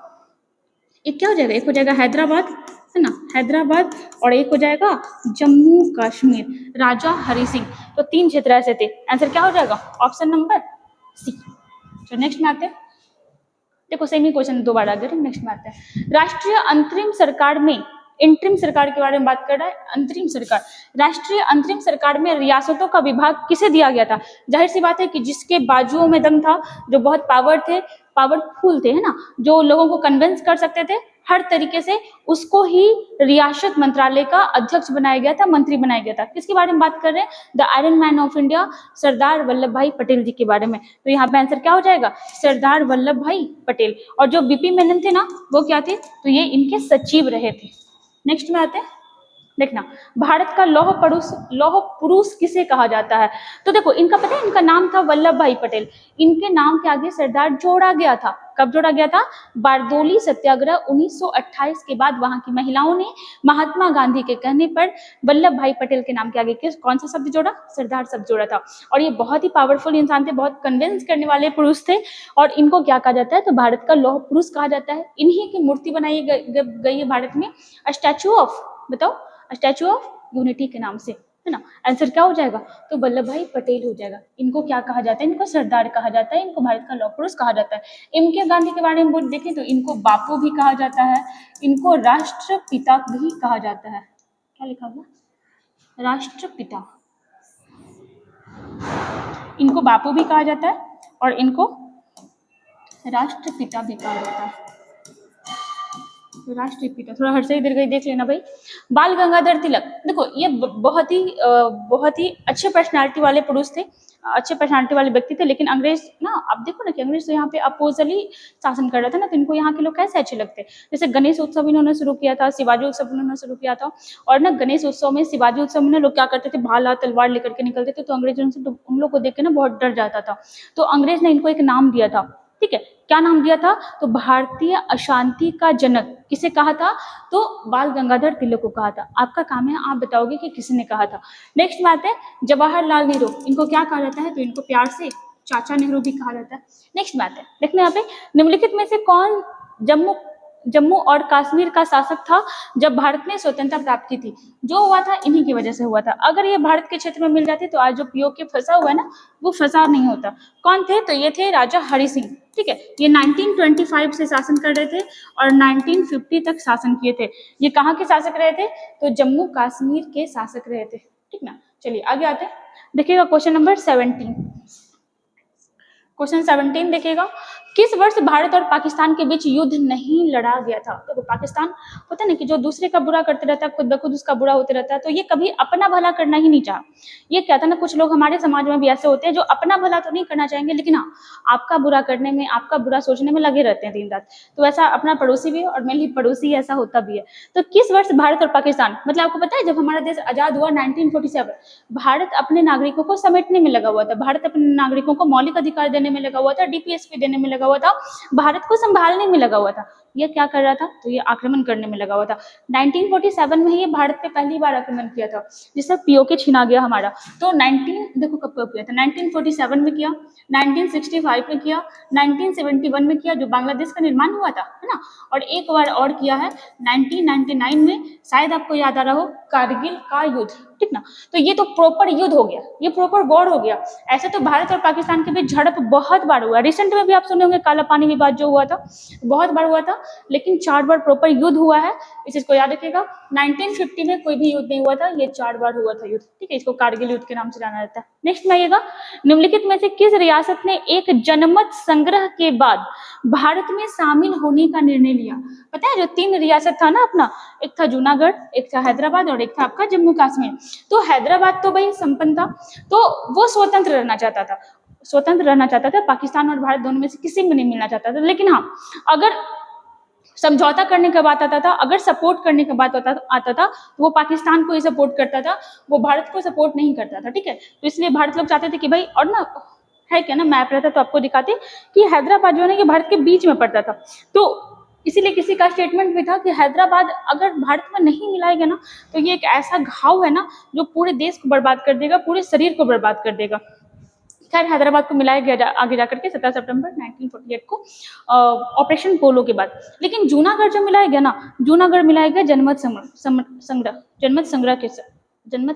एक क्या हो जाएगा, एक हो जाएगा हैदराबाद, है ना, हैदराबाद, और एक हो जाएगा जम्मू कश्मीर, राजा हरि सिंह। तो 3 क्षेत्र ऐसे थे। आंसर क्या हो जाएगा, ऑप्शन नंबर सी। तो नेक्स्ट में आते हैं, देखो सेम ही क्वेश्चन दोबारा अगर नेक्स्ट में आते हैं। राष्ट्रीय अंतरिम सरकार में, इंटरिम सरकार के बारे में बात कर रहा है, अंतरिम सरकार, राष्ट्रीय अंतरिम सरकार में रियासतों का विभाग किसे दिया गया था? जाहिर सी बात है कि जिसके बाजुओं में दम था, जो बहुत पावरफुल थे, है ना, जो लोगों को कन्विंस कर सकते थे हर तरीके से, उसको ही रियासत मंत्रालय का अध्यक्ष बनाया गया था, मंत्री बनाया गया था। किसके बारे में बात कर रहे हैं? The iron man of India, Sardar Vallabhbhai Patel जी के बारे में। तो यहाँ पे आंसर क्या हो जाएगा, सरदार वल्लभ भाई पटेल। और जो बीपी मेनन थे ना, वो क्या थे, तो ये इनके सचिव रहे थे। नेक्स्ट में आते हैं, देखना, भारत का लौह पुरुष किसे कहा जाता है? तो देखो इनका पता है, इनका नाम था वल्लभ भाई पटेल, इनके नाम के आगे सरदार जोड़ा गया था। कब जोड़ा गया था? बारदोली सत्याग्रह 1928 के बाद वहां की महिलाओं ने महात्मा गांधी के कहने पर वल्लभ भाई पटेल के नाम के आगे कौन सा शब्द जोड़ा? सरदार शब्द जोड़ा था। और ये बहुत ही पावरफुल इंसान थे, बहुत कन्विंस करने वाले पुरुष थे, और इनको क्या कहा जाता है, तो भारत का लौह पुरुष कहा जाता है। इन्हीं की मूर्ति बनाई गई है भारत में, स्टैचू ऑफ, बताओ, स्टैचू ऑफ यूनिटी के नाम से, है ना। आंसर क्या हो जाएगा, तो वल्लभ भाई पटेल हो जाएगा। इनको क्या कहा जाता है? इनको सरदार कहा जाता है, इनको भारत का लौह पुरुष कहा जाता है। एम.के. गांधी के बारे में देखें तो इनको बापू भी कहा जाता है, इनको राष्ट्रपिता भी कहा जाता है। क्या लिखा हुआ, राष्ट्रपिता, इनको बापू भी कहा जाता है और इनको राष्ट्रपिता भी कहा जाता है। राष्ट्रपिता, थोड़ा हर्ष दीर्घ देख लेना भाई। बाल गंगाधर तिलक, देखो ये बहुत ही अच्छे पर्सनालिटी वाले पुरुष थे, अच्छे पर्सनालिटी वाले व्यक्ति थे। लेकिन अंग्रेज ना, आप देखो ना कि अंग्रेज तो यहाँ पे अपोजली शासन कर रहा था ना, तो इनको यहाँ के लोग कैसे अच्छे लगते? जैसे गणेश उत्सव इन्होंने शुरू किया था, शिवाजी उत्सव इन्होंने शुरू किया था। और ना गणेश उत्सव में, शिवाजी उत्सव में लोग क्या करते थे, भाला तलवार लेकर के निकलते थे, तो अंग्रेज उनसे उन लोग को देख के ना बहुत डर जाता था। तो अंग्रेज ने इनको एक नाम दिया था, ठीक है, क्या नाम दिया था? तो भारतीय अशांति का जनक किसे कहा था? तो बाल गंगाधर तिलक को कहा था। आपका काम है, आप बताओगे कि किसने कहा था। नेक्स्ट बात है जवाहरलाल नेहरू, इनको क्या कहा जाता है? तो इनको प्यार से चाचा नेहरू भी कहा जाता है। नेक्स्ट बात है, देखना यहाँ पे, निम्नलिखित में से कौन जम्मू और कश्मीर का शासक था जब भारत ने स्वतंत्रता प्राप्त की थी? जो हुआ था इन्हीं की वजह से हुआ था। अगर ये भारत के क्षेत्र में मिल जाती तो आज जो पीओके फंसा हुआ है ना, वो फंसा नहीं होता। कौन थे? तो ये थे राजा हरि सिंह, ठीक है। ये 1925 से शासन कर रहे थे और 1950 तक शासन किए थे। ये कहाँ के शासक रहे थे? तो जम्मू कश्मीर के शासक रहे थे, ठीक ना। चलिए आगे आते हैं, देखिएगा क्वेश्चन नंबर 17। क्वेश्चन 17 देखिएगा, किस वर्ष भारत और पाकिस्तान के बीच युद्ध नहीं लड़ा गया था? तो पाकिस्तान होता है ना कि जो दूसरे का बुरा करते रहता है, खुद ब खुद उसका बुरा होते रहता है, तो ये कभी अपना भला करना ही नहीं चाहा। ये क्या था ना, कुछ लोग हमारे समाज में भी ऐसे होते हैं जो अपना भला तो नहीं करना चाहेंगे, लेकिन हाँ आपका बुरा करने में, आपका बुरा सोचने में लगे रहते हैं दिन रात। तो ऐसा अपना पड़ोसी भी है और मेरे लिए पड़ोसी ऐसा होता भी है। तो किस वर्ष भारत और पाकिस्तान, मतलब आपको पता है जब हमारा देश आजाद हुआ 1947, भारत अपने नागरिकों को समेटने में लगा हुआ था, भारत अपने नागरिकों को मौलिक अधिकार देने में लगा हुआ था, डीपीएसपी देने में लगा हुआ था, भारत को संभालने में लगा हुआ था। ये क्या कर रहा था? तो ये आक्रमण करने में लगा हुआ था। 1947 में ये भारत पे पहली बार आक्रमण किया था, जिससे पीओके छीना गया हमारा। तो 19 देखो कब किया था, 1947 में किया, 1965 में किया, 1971 में किया जो बांग्लादेश का निर्माण हुआ था, है ना, और एक बार और किया है 1999 में, शायद आपको याद आ रहा हो, कारगिल का युद्ध, ठीक ना। तो ये तो प्रॉपर युद्ध हो गया, ये प्रॉपर वॉर हो गया। ऐसे तो भारत और पाकिस्तान के बीच झड़प बहुत बार हुआ, रिसेंट में भी आप सुने होंगे काला पानी विवाद जो हुआ था, बहुत बार हुआ था, लेकिन 4 बार प्रॉपर युद्ध हुआ है। इस चीज को याद रखिएगा। 1950 में कोई भी युद्ध नहीं हुआ था, ये 4 बार हुआ था युद्ध, ठीक है, इसको कारगिल युद्ध के नाम से जाना जाता है। नेक्स्ट में आइएगा, निम्नलिखित में से किस रियासत ने एक जनमत संग्रह के बाद भारत में शामिल होने का निर्णय लिया? पता है जो 3 रियासत था ना अपना, एक था जूनागढ़, एक था हैदराबाद और एक था आपका जम्मू कश्मीर। तो हैदराबाद तो भाई संपन्न था, तो वो स्वतंत्र रहना चाहता था, स्वतंत्र रहना चाहता था, पाकिस्तान और भारत दोनों में से किसी में नहीं मिलना चाहता था। लेकिन हाँ, अगर समझौता करने का बात आता था, अगर सपोर्ट करने का बात आता था, तो वो पाकिस्तान को ही सपोर्ट करता था, वो भारत को सपोर्ट नहीं करता था, ठीक है। तो इसलिए भारत लोग चाहते थे कि भाई, और ना है क्या ना, मैप रहता तो आपको दिखाते कि हैदराबाद जो है ना ये भारत के बीच में पड़ता था। तो इसीलिए किसी का स्टेटमेंट भी था कि हैदराबाद अगर भारत में नहीं मिलाएगा ना, तो ये एक ऐसा घाव है ना जो पूरे देश को बर्बाद कर देगा, पूरे शरीर को बर्बाद कर देगा। खैर हैदराबाद को मिलाया गया आगे जाकर के 17 सितंबर 1948 को ऑपरेशन पोलो के बाद। लेकिन जूनागढ़ जो मिलाया गया ना, जूनागढ़ मिलाया गया जनमत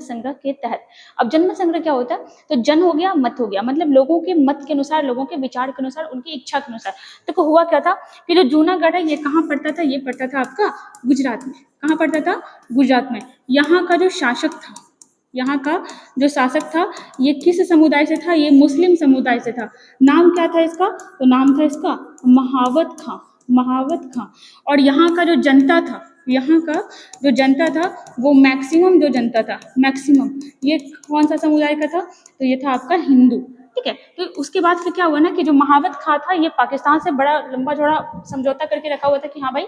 संग्रह के तहत। अब जनमत संग्रह क्या होता है? तो जन हो गया, मत हो गया, मतलब लोगों के मत के अनुसार, लोगों के विचार के अनुसार, उनकी इच्छा के अनुसार। तो हुआ क्या था कि जो जूनागढ़ है ये कहाँ पड़ता था? ये पड़ता था आपका गुजरात में। कहाँ पड़ता था? गुजरात में। यहाँ का जो शासक था, यहाँ का जो शासक था ये किस समुदाय से था? ये मुस्लिम समुदाय से था। नाम क्या था इसका? तो नाम था इसका महावत खां, महावत खां। और यहाँ का जो जनता था, यहाँ का जो जनता था वो मैक्सिमम जो जनता था, मैक्सिमम, ये कौन सा समुदाय का था? तो ये था आपका हिंदू। ठीक है। तो उसके बाद फिर क्या हुआ ना कि जो महावत खां था ये पाकिस्तान से बड़ा लंबा चौड़ा समझौता करके रखा हुआ था कि हाँ भाई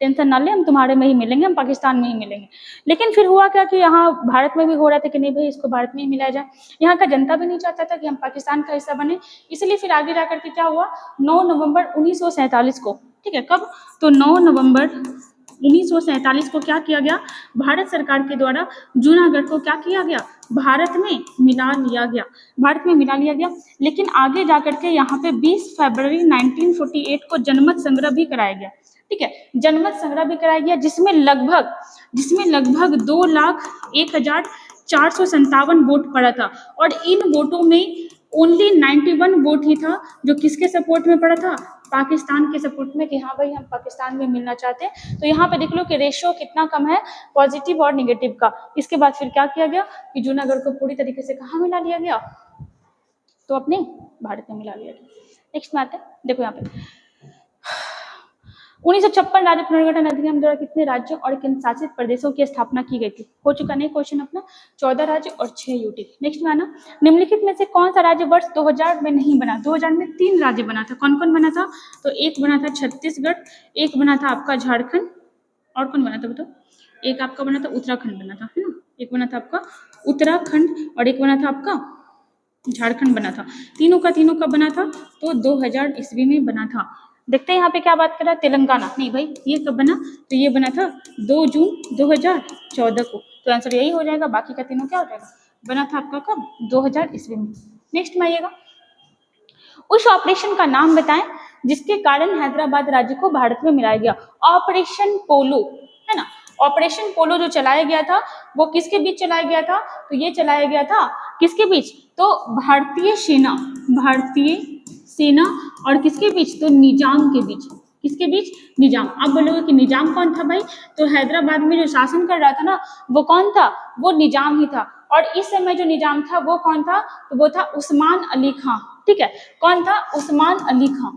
टेंशन ना ले, हम तुम्हारे में ही मिलेंगे, हम पाकिस्तान में ही मिलेंगे। लेकिन फिर हुआ क्या कि यहाँ भारत में भी हो रहा था कि नहीं भाई इसको भारत में ही मिलाया जाए। यहाँ का जनता भी नहीं चाहता था कि हम पाकिस्तान का हिस्सा बने, इसलिए फिर आगे जाकर के क्या हुआ, 9 नवंबर 1947 को, ठीक है, कब? तो 9 नवंबर 1947 को क्या किया गया? भारत सरकार के द्वारा जूनागढ़ को क्या किया गया? भारत में मिला लिया गया, भारत में मिला लिया गया। लेकिन आगे जाकर के यहाँ पे 20 फरवरी 1948 को जनमत संग्रह भी कराया गया। ठीक है, जनमत संग्रह भी कराया गया जिसमें लगभग 2,01,457 वोट पड़ा था। और इन वोटों में ओनली 91 वोट ही था जो किसके सपोर्ट में पड़ा था? पाकिस्तान के सपोर्ट में, कि हाँ भाई हम पाकिस्तान में मिलना चाहते हैं। तो यहाँ पे देख लो कि रेशियो कितना कम है पॉजिटिव और निगेटिव का। इसके बाद फिर क्या किया गया कि जूनागढ़ को पूरी तरीके से कहाँ मिला लिया गया? तो अपने भारत में मिला लिया गया। नेक्स्ट में आते हैं, देखो यहाँ पे 1956 राज्य पुनर्गठन अधिनियम द्वारा कितने राज्यों और केंद्र शासित प्रदेशों की स्थापना की गई थी? हो चुका नहीं क्वेश्चन अपना, 14 राज्य और 6 यूटी। नेक्स्ट में आना, निम्नलिखित में से कौन सा राज्य वर्ष 2000 में नहीं बना? 2000 में 3 राज्य बना था। कौन कौन बना था? तो एक बना था छत्तीसगढ़, एक बना था आपका झारखंड, और कौन बना था बताओ? एक आपका बना था उत्तराखंड बना था, है ना, एक बना था आपका उत्तराखंड और एक बना था आपका झारखंड बना था। तीनों का बना था तो 2000 ईस्वी में बना था। देखते हैं यहाँ पे क्या बात कर रहा है, तेलंगाना नहीं भाई, ये कब बना? तो ये बना था 2 जून 2014 को। तो आंसर यही हो जाएगा, बाकी का तीनों क्या हो जाएगा? बना था आपका कब? 2000 ईस्वी में। नेक्स्ट में आइएगा, उस ऑपरेशन का नाम बताएं जिसके कारण हैदराबाद राज्य को भारत में मिलाया गया। ऑपरेशन पोलो, है ना। ऑपरेशन पोलो जो चलाया गया था वो किसके बीच चलाया गया था? तो ये चलाया गया था किसके बीच? तो भारतीय सेना और किसके बीच? तो निजाम के बीच। किसके बीच? निजाम। अब बोलोगे कि निजाम कौन था भाई? तो हैदराबाद में जो शासन कर रहा था ना वो कौन था? वो निजाम ही था। और इस समय जो निजाम था वो कौन था? तो वो था उस्मान अली खां। ठीक है, कौन था? उस्मान अली खां,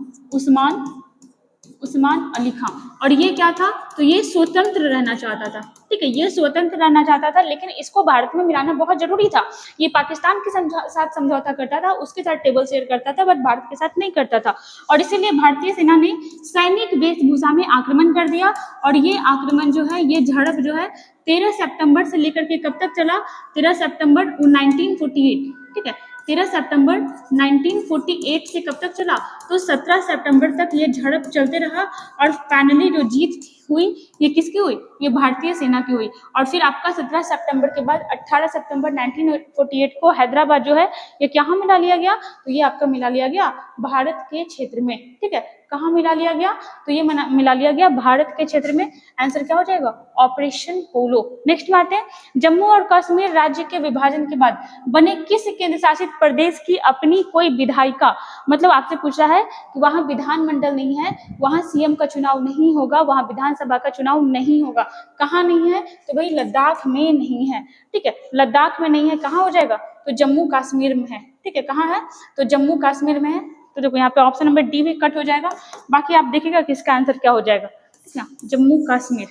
उस्मान अली खां। और ये क्या था? तो ये स्वतंत्र रहना चाहता था। ठीक है, ये स्वतंत्र रहना चाहता था, लेकिन इसको भारत में मिलाना बहुत जरूरी था। ये पाकिस्तान के साथ समझौता करता था, उसके साथ टेबल शेयर करता था, बट भारत के साथ नहीं करता था। और इसीलिए भारतीय सेना ने सैनिक वेशभूषा में आक्रमण कर दिया। और ये आक्रमण जो है, ये झड़प जो है 13 सितंबर से लेकर के कब तक चला? 13 सितंबर 1948। ठीक है, 13 सितंबर 1948 से कब तक चला? तो 17 सितंबर तक ये झड़प चलते रहा। और फाइनली जो जीत हुई ये किसकी हुई? ये भारतीय सेना की हुई। और फिर आपका 17 सितंबर के बाद 18 सितंबर 1948 को हैदराबाद जो है ये कहाँ मिला लिया गया? तो ये आपका मिला लिया गया भारत के क्षेत्र में। ठीक है, कहाँ मिला लिया गया? तो ये मिला लिया गया भारत के क्षेत्र में। आंसर क्या हो जाएगा? ऑपरेशन पोलो। नेक्स्ट में आते हैं, जम्मू और कश्मीर राज्य के विभाजन के बाद बने किस केंद्र शासित प्रदेश की अपनी कोई विधायिका? मतलब आपसे पूछा है कि वहां विधानमंडल नहीं है, वहां सीएम का चुनाव नहीं होगा, वहां विधानसभा का चुनाव नहीं होगा। कहाँ नहीं है? तो भाई लद्दाख में नहीं है। ठीक है, लद्दाख में नहीं है, कहाँ हो जाएगा? तो जम्मू कश्मीर में है। ठीक है, कहाँ है? तो जम्मू कश्मीर में है। तो देखो यहाँ पे ऑप्शन नंबर डी भी कट हो जाएगा, बाकी आप देखिएगा कि इसका आंसर क्या हो जाएगा। ठीक है, जम्मू कश्मीर।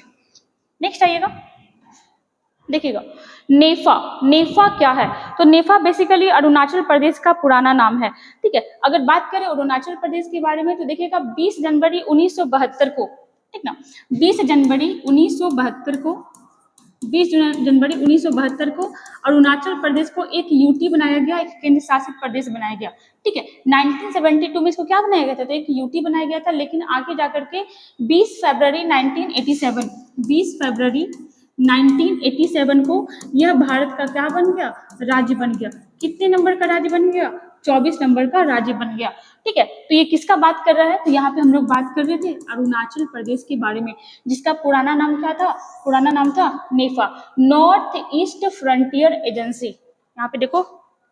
नेक्स्ट आइएगा, देखिएगा नेफा क्या है? तो नेफा बेसिकली अरुणाचल प्रदेश का पुराना नाम है। ठीक है, अगर बात करें अरुणाचल प्रदेश के बारे में तो देखिएगा 20 जनवरी 1972 को, ठीक ना, 20 जनवरी 1972 को अरुणाचल प्रदेश को एक यूटी बनाया गया, एक केंद्र शासित प्रदेश बनाया गया। ठीक है, 1972 में इसको क्या बनाया गया था? तो एक यूटी बनाया गया था। लेकिन आगे जाकर के 20 फरवरी 1987 को यह भारत का क्या बन गया? राज्य बन गया। कितने नंबर का राज्य बन गया? 24 नंबर का राज्य बन गया। ठीक है, तो ये किसका बात कर रहा है? तो यहाँ पे हम लोग बात कर रहे थे अरुणाचल प्रदेश के बारे में, जिसका पुराना नाम क्या था? पुराना नाम था NEFA, North East Frontier Agency. यहाँ पे देखो,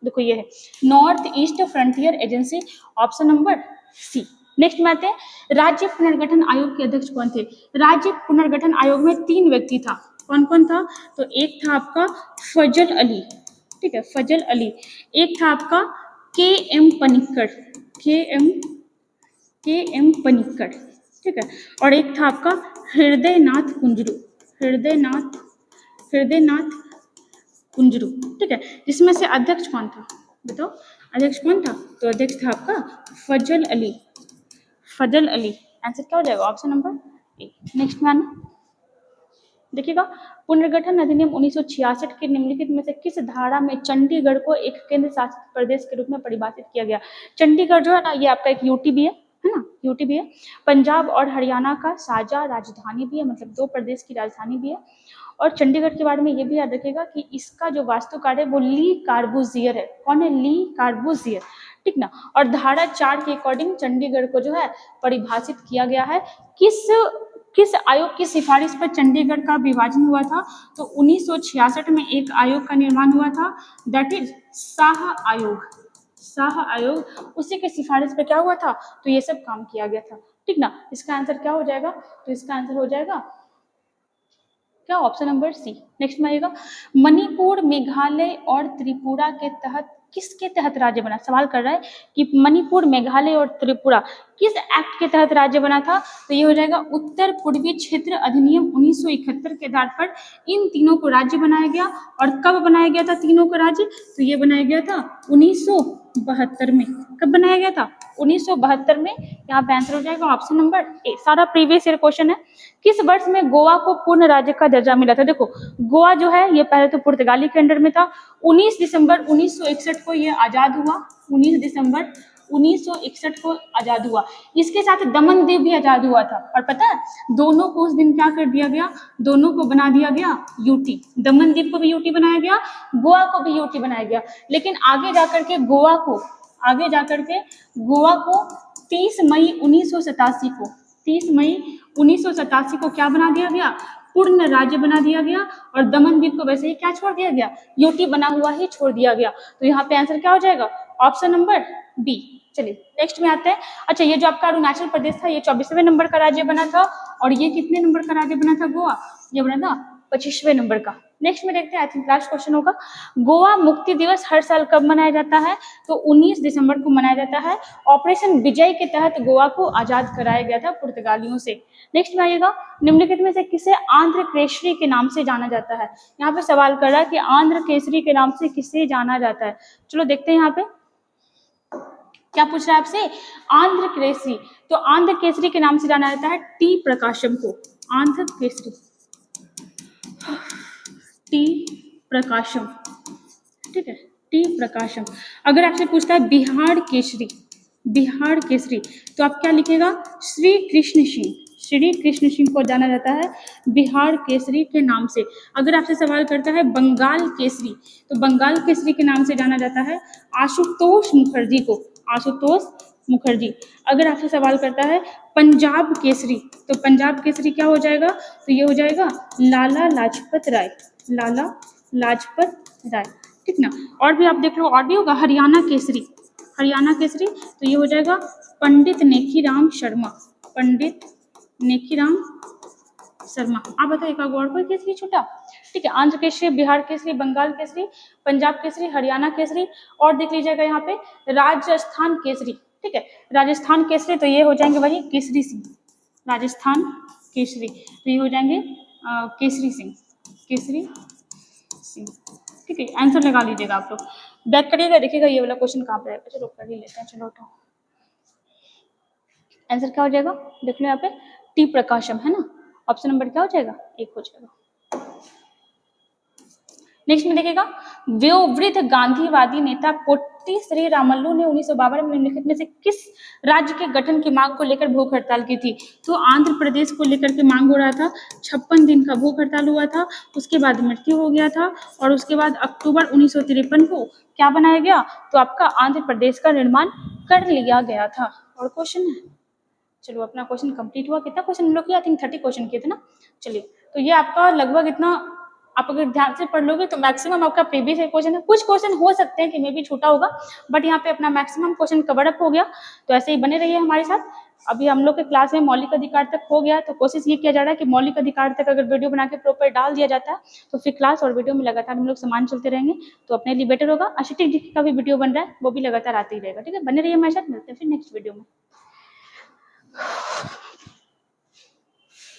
देखो ये है North East Frontier Agency, option number C. Next में आते हैं राज्य पुनर्गठन आयोग के अध्यक्ष कौन थे? राज्य पुनर्गठन आयोग में 3 व्यक्ति था। कौन कौन था? तो एक था आपका फजल अली, ठीक है, फजल अली। एक था आपका के एम पनिक्कर, के एम पनिक्कर, ठीक है। और एक था आपका हृदयनाथ कुंजरू, हृदयनाथ कुंजरू, ठीक है। जिसमें से अध्यक्ष कौन था? बताओ अध्यक्ष कौन था? तो अध्यक्ष था आपका फजल अली, फजल अली। आंसर क्या हो जाएगा? Option number A. नेक्स्ट में आना, देखिएगा पुनर्गठन अधिनियम 1966 के निम्नलिखित में से किस धारा में चंडीगढ़ को एक केंद्र शासित प्रदेश के रूप में परिभाषित किया गया? चंडीगढ़ जो है ना, ये आपका एक यूटी भी है ना, यूटी भी है, पंजाब और हरियाणा का साझा राजधानी भी है, मतलब 2 प्रदेश की राजधानी भी है। और चंडीगढ़ के बारे में ये भी याद रखिएगा कि इसका जो वास्तुकार है वो ली कार्बूजियर है। कौन है? ली कार्बूजियर, ठीक ना। और धारा 4 के अकॉर्डिंग चंडीगढ़ को जो है परिभाषित किया गया है। किस आयोग की सिफारिश पर चंडीगढ़ का विभाजन हुआ था? तो 1966 में एक आयोग का निर्माण हुआ था, दैट इज शाह आयोग, शाह आयोग। उसी के सिफारिश पर क्या हुआ था? तो ये सब काम किया गया था, ठीक ना। इसका आंसर क्या हो जाएगा? तो इसका आंसर हो जाएगा क्या? Option number C. नेक्स्ट में आएगा मणिपुर, मेघालय और त्रिपुरा के तहत किसके तहत राज्य बना? सवाल कर रहा है कि मणिपुर, मेघालय और त्रिपुरा किस एक्ट के तहत राज्य बना था? तो ये हो जाएगा उत्तर पूर्वी क्षेत्र अधिनियम 1971 के आधार पर इन तीनों को राज्य बनाया गया। और कब बनाया गया था तीनों को राज्य? तो ये बनाया गया था 1972 में। कब बनाया गया था? 1972 में। यहाँ पे आंसर हो जाएगा ऑप्शन नंबर ए। सारा प्रीवियस ईयर क्वेश्चन है। किस वर्ष में गोवा को पूर्ण राज्य का दर्जा मिला था? देखो गोवा जो है ये पहले तो पुर्तगाली के अंडर में था। 19 दिसंबर 1961 को ये आजाद हुआ, 19 दिसंबर 1961 को आजाद हुआ। इसके साथ दमन दीव भी आजाद हुआ था। और पता है दोनों को उस दिन क्या कर दिया गया? दोनों को बना दिया गया यूटी। दमन दीव को भी यूटी बनाया गया, गोवा को भी यूटी बनाया गया। लेकिन आगे जाकर के गोवा को 30 मई 1987 को 30 मई 1987 को क्या बना दिया गया? पूर्ण राज्य बना दिया गया। और दमन द्वीप को वैसे ही क्या छोड़ दिया गया? यूटी बना हुआ ही छोड़ दिया गया। तो यहाँ पे आंसर क्या हो जाएगा? Option number B. चलिए नेक्स्ट में आते हैं। अच्छा, ये जो आपका अरुणाचल प्रदेश था ये 24वें नंबर का राज्य बना था। और ये कितने नंबर का राज्य बना था? गोवा, ये बना था 25वें नंबर का। नेक्स्ट में देखते हैं, आई थिंक लास्ट क्वेश्चन होगा। गोवा मुक्ति दिवस हर साल कब मनाया जाता है? तो 19 दिसंबर को मनाया जाता है। ऑपरेशन विजय के तहत गोवा को आजाद कराया गया था पुर्तगालियों से। नेक्स्ट में आइएगा, निम्नलिखित में से किसे आंध्र केसरी के नाम से जाना जाता है? यहाँ पे सवाल कर रहा है कि आंध्र केसरी के नाम से किसे जाना जाता है। चलो देखते हैं यहाँ पे क्या पूछ रहा है आपसे। आंध्र केसरी, तो आंध्र केसरी के नाम से जाना जाता है टी प्रकाशम को। आंध्र केसरी, टी प्रकाशम, ठीक है, टी प्रकाशम। अगर आपसे पूछता है बिहार केसरी, बिहार केसरी, तो आप क्या लिखेगा? श्री कृष्ण सिंह, श्री कृष्ण सिंह को जाना जाता है बिहार केसरी के नाम से। अगर आपसे सवाल करता है बंगाल केसरी, तो बंगाल केसरी के नाम से जाना जाता है आशुतोष मुखर्जी को, आशुतोष मुखर्जी। अगर आपसे सवाल करता है पंजाब केसरी, तो पंजाब केसरी क्या हो जाएगा? तो ये हो जाएगा लाला लाजपत राय, लाला लाजपत राय, ठीक ना। और भी आप देख लो, और भी होगा हरियाणा केसरी, हरियाणा केसरी, तो ये हो जाएगा पंडित नेखीराम शर्मा, पंडित नेखीराम शर्मा। आप बताइए एक और कोई केसरी छूटा? ठीक है, आंध्र केसरी, बिहार केसरी, बंगाल केसरी, पंजाब केसरी, हरियाणा केसरी। और देख लीजिएगा यहाँ पे राजस्थान केसरी, ठीक है, राजस्थान केसरी, तो ये हो जाएंगे वही केसरी सिंह, राजस्थान केसरी, तो ये हो जाएंगे केसरी सिंह, केसरी सिंह, ठीक है। आंसर लगा लीजिएगा आप लोग, बैक करिएगा, देखिएगा ये वाला क्वेश्चन कहाँ पे आएगा। चलो कर ही लेते हैं, चलो उठाओ। आंसर क्या हो जाएगा? देख लो यहाँ पे टी प्रकाशम है ना। ऑप्शन नंबर क्या हो जाएगा? 1 हो जाएगा। नेक्स्ट में देखिएगा, वयोवृद्ध गांधीवादी नेता मुफ्ती श्री रामल्लू ने 1952 में निम्नलिखित में से किस राज्य के गठन की मांग को लेकर भूख हड़ताल की थी? तो आंध्र प्रदेश को लेकर के मांग हो रहा था, 56 दिन का भूख हड़ताल हुआ था, उसके बाद मृत्यु हो गया था और उसके बाद अक्टूबर 1953 को क्या बनाया गया? तो आपका आंध्र प्रदेश का निर्माण कर लिया गया था। और क्वेश्चन है, चलो अपना क्वेश्चन कंप्लीट हुआ। कितना क्वेश्चन हम लोग किया? आई थिंक 30 क्वेश्चन किए थे ना। चलिए, तो ये आपका लगभग इतना, आप अगर ध्यान से पढ़ लोगे तो मैक्सिमम आपका प्रीवियस क्वेश्चन है। कुछ क्वेश्चन हो सकते हैं कि मे भी छूटा होगा, बट यहाँ पे अपना मैक्सिमम क्वेश्चन कवर अप हो गया। तो ऐसे ही बने रहिए हमारे साथ। अभी हम लोग के क्लास में मौलिक अधिकार तक हो गया, तो कोशिश ये किया जा रहा है कि मौलिक अधिकार तक अगर वीडियो बना के प्रॉपर डाल दिया जाता है तो फिर क्लास और वीडियो में लगातार हम लोग समान चलते रहेंगे, तो अपने लिए बेटर होगा। अशिटिक जी का भी वीडियो बन रहा है, वो भी लगातार आते ही रहेगा। ठीक है, बने रहिए हमारे साथ, मिलते हैं फिर नेक्स्ट वीडियो में।